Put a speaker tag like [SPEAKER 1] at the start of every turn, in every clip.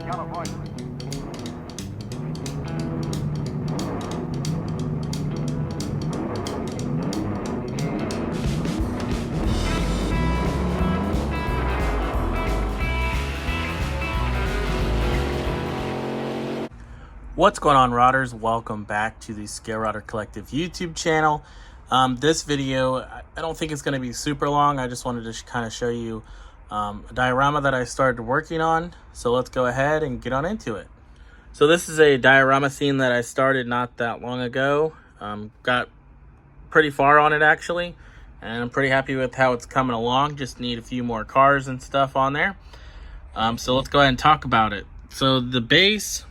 [SPEAKER 1] California.
[SPEAKER 2] What's going on, Rodders? Welcome back to the Scale Rodder Collective YouTube channel. This video, I don't think it's going to be super long. I just wanted to kind of show you a diorama that I started working on. So let's go ahead and get on into it. So this is a diorama scene that I started not that long ago. Got pretty far on it actually, and I'm pretty happy with how it's coming along. Just need a few more cars and stuff on there. So let's go ahead and talk about it. So the base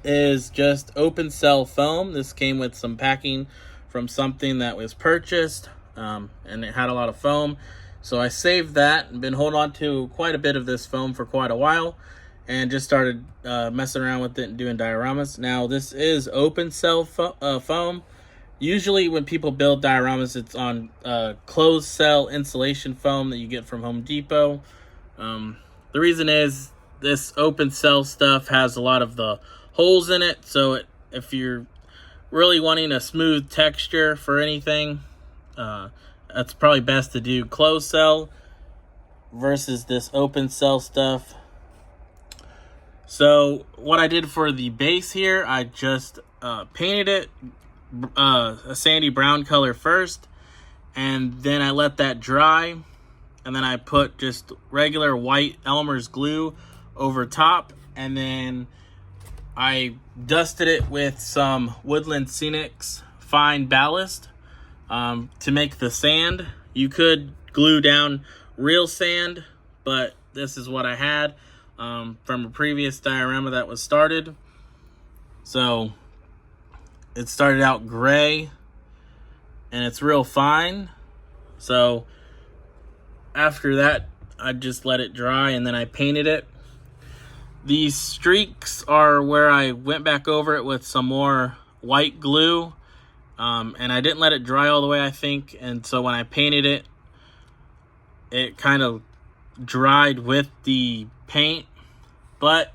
[SPEAKER 2] is just open cell foam. This came with some packing from something that was purchased, and it had a lot of foam. So I saved that and been holding on to quite a bit of this foam for quite a while, and just started messing around with it and doing dioramas. Now this is open cell foam. Usually when people build dioramas, it's on closed cell insulation foam that you get from Home Depot. The reason is this open cell stuff has a lot of the holes in it, so if you're really wanting a smooth texture for anything, that's probably best to do closed cell versus this open cell stuff. So what I did for the base here, I just painted it a sandy brown color first, and then I let that dry, and then I put just regular white Elmer's glue over top, and then I dusted it with some Woodland Scenics fine ballast to make the sand. You could glue down real sand, but this is what I had from a previous diorama that was started. So it started out gray, and it's real fine. So after that, I just let it dry, and then I painted it. These streaks are where I went back over it with some more white glue, and I didn't let it dry all the way, I think, and so when I painted it, it kind of dried with the paint, but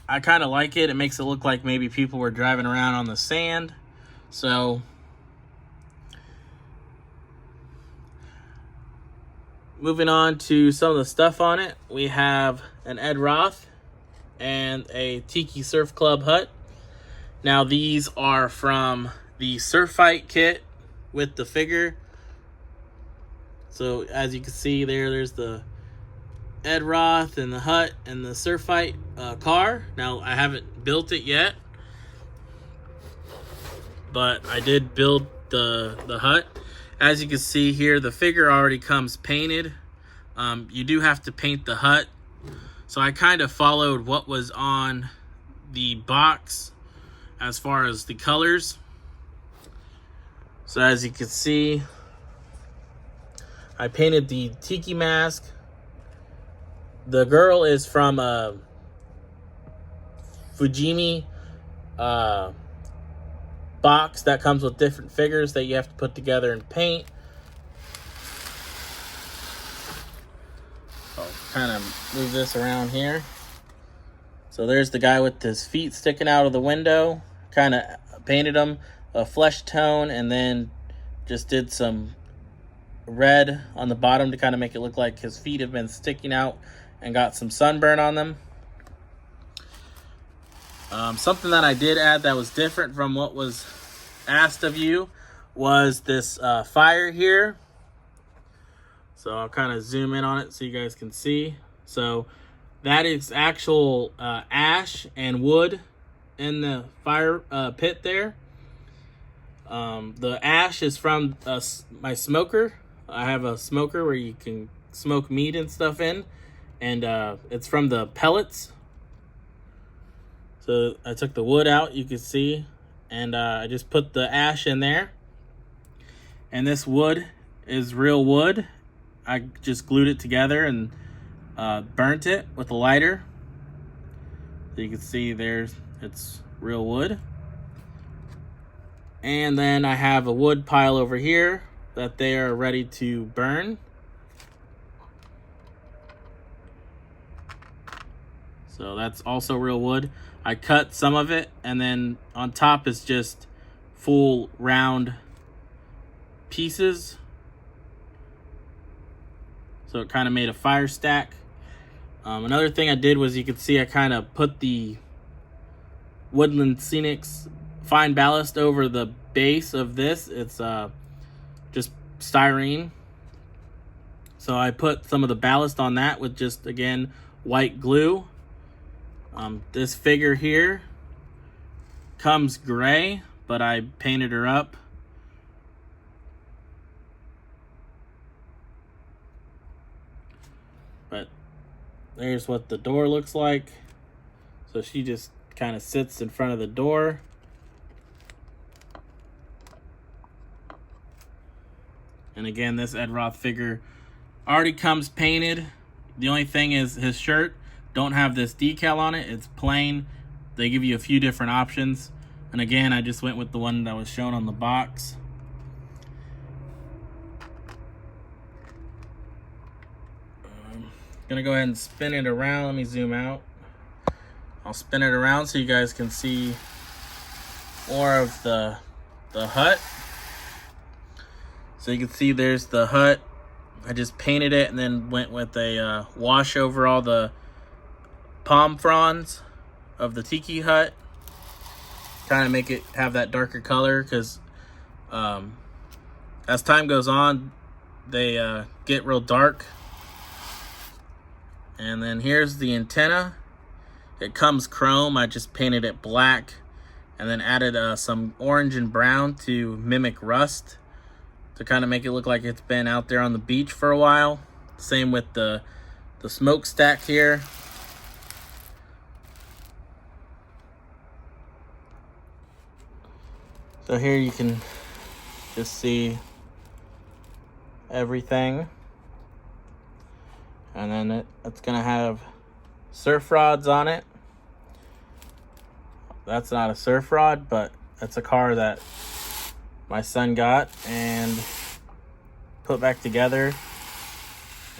[SPEAKER 2] I kind of like it. It makes it look like maybe people were driving around on the sand. So moving on to some of the stuff on it, we have an Ed Roth and a Tiki Surf Club hut. Now these are from the Surf Fight kit with the figure. So as you can see there's the Ed Roth and the hut and the Surf Fight car. Now I haven't built it yet, but I did build the hut. As you can see here, the figure already comes painted. You do have to paint the hut. So I kind of followed what was on the box as far as the colors. So as you can see, I painted the tiki mask. The girl is from Fujimi box that comes with different figures that you have to put together and paint. I'll kind of move this around here. So there's the guy with his feet sticking out of the window. Kind of painted him a flesh tone, and then just did some red on the bottom to kind of make it look like his feet have been sticking out and got some sunburn on them. Something that I did add that was different from what was asked of you was this fire here. So I'll kind of zoom in on it so you guys can see. So that is actual ash and wood in the fire pit there. The ash is from my smoker. I have a smoker where you can smoke meat and stuff in, and it's from the pellets. So I took the wood out, you can see, and I just put the ash in there. And this wood is real wood. I just glued it together and burnt it with a lighter. So you can see it's real wood. And then I have a wood pile over here that they are ready to burn. So that's also real wood. I cut some of it, and then on top is just full round pieces. So it kind of made a fire stack. Another thing I did was, you could see I kind of put the Woodland Scenics fine ballast over the base of this. It's just styrene. So I put some of the ballast on that with just, again, white glue. This figure here comes gray, but I painted her up. But there's what the door looks like. So she just kind of sits in front of the door. And again, this Ed Roth figure already comes painted. The only thing is his shirt don't have this decal on it. It's plain. They give you a few different options. And again, I just went with the one that was shown on the box. Gonna go ahead and spin it around. Let me zoom out. I'll spin it around so you guys can see more of the hut. So you can see there's the hut. I just painted it and then went with a wash over all the palm fronds of the tiki hut. Kind of make it have that darker color, because as time goes on, they get real dark. And then here's the antenna. It comes chrome. I just painted it black and then added some orange and brown to mimic rust, to kind of make it look like it's been out there on the beach for a while. Same with the smokestack here. So here you can just see everything. And then it's gonna have surf rods on it. That's not a surf rod, but that's a car that my son got and put back together,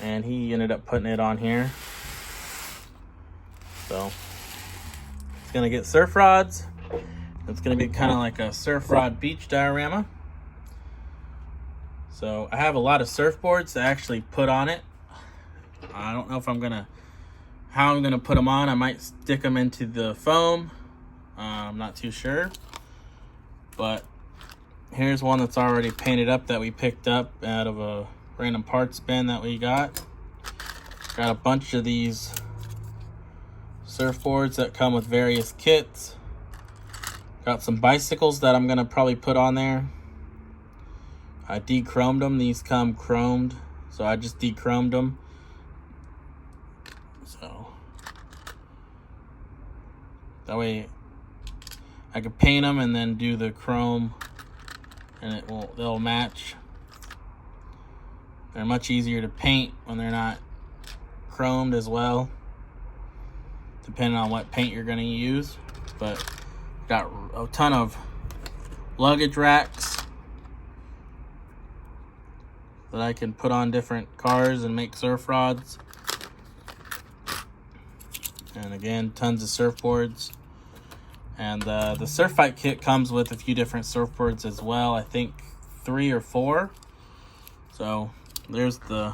[SPEAKER 2] and he ended up putting it on here. So it's gonna get surf rods. It's gonna be kind of like a surf rod beach diorama. So I have a lot of surfboards to actually put on it. I don't know if how I'm gonna put them on. I might stick them into the foam. I'm not too sure, but here's one that's already painted up that we picked up out of a random parts bin that we got. Got a bunch of these surfboards that come with various kits. Got some bicycles that I'm gonna probably put on there. I de-chromed them. These come chromed, so I just de-chromed them. So that way I could paint them and then do the chrome, and they'll match. They're much easier to paint when they're not chromed as well, depending on what paint you're gonna use. But got a ton of luggage racks that I can put on different cars and make surf rods. And again, tons of surfboards. And the surf fight kit comes with a few different surfboards as well. I think 3 or 4. So there's the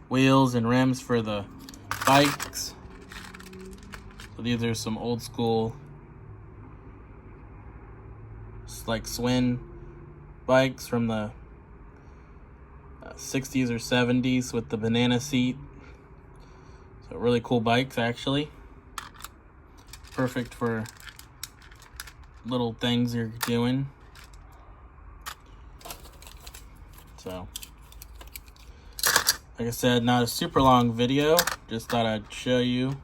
[SPEAKER 2] wheels and rims for the bikes. So these are some old school, like Swin bikes from the 60s or 70s with the banana seat. So really cool bikes, actually. Perfect for little things you're doing. So, like I said, not a super long video. Just thought I'd show you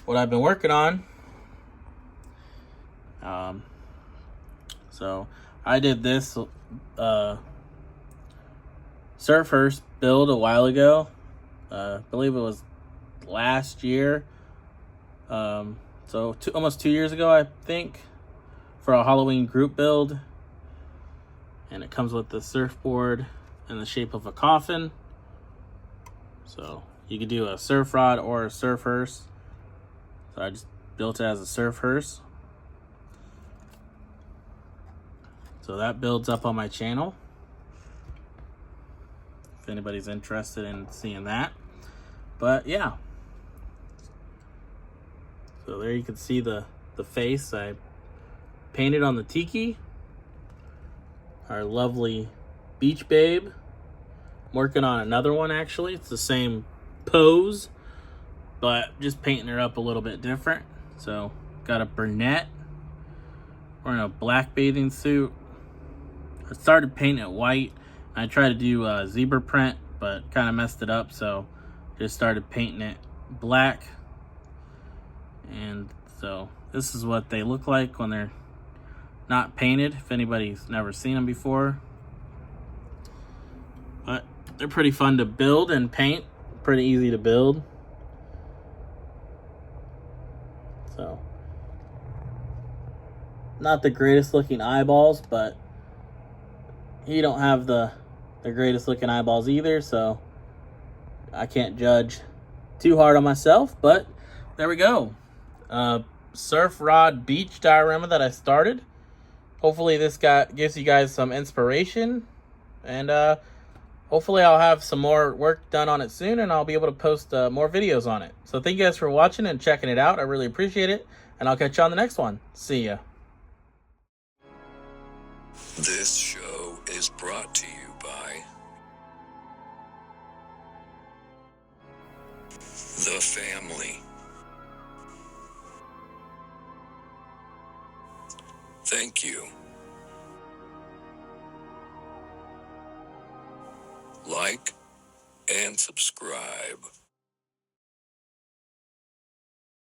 [SPEAKER 2] what I've been working on. So I did this Surfers build a while ago. I believe it was last year. So almost 2 years ago, I think, for a Halloween group build. And it comes with the surfboard in the shape of a coffin. So you could do a surf rod or a surf hearse So I just built it as a surf hearse. So that builds up on my channel, if anybody's interested in seeing that. But yeah, so there you can see the face I painted on the tiki. Our lovely beach babe. I'm working on another one actually. It's the same pose, but just painting her up a little bit different. So got a brunette wearing a black bathing suit. I started painting it white. I tried to do a zebra print, but kind of messed it up, so just started painting it black. And so this is what they look like when they're not painted, if anybody's never seen them before. But they're pretty fun to build and paint, pretty easy to build. So not the greatest looking eyeballs, but you don't have the greatest looking eyeballs either, so I can't judge too hard on myself. But there we go. Surf rod beach diorama that I started. Hopefully this gives you guys some inspiration, and hopefully I'll have some more work done on it soon, and I'll be able to post more videos on it. So thank you guys for watching and checking it out. I really appreciate it, and I'll catch you on the next one. See ya.
[SPEAKER 1] This show is brought to you by The Family. Thank you. Like and subscribe.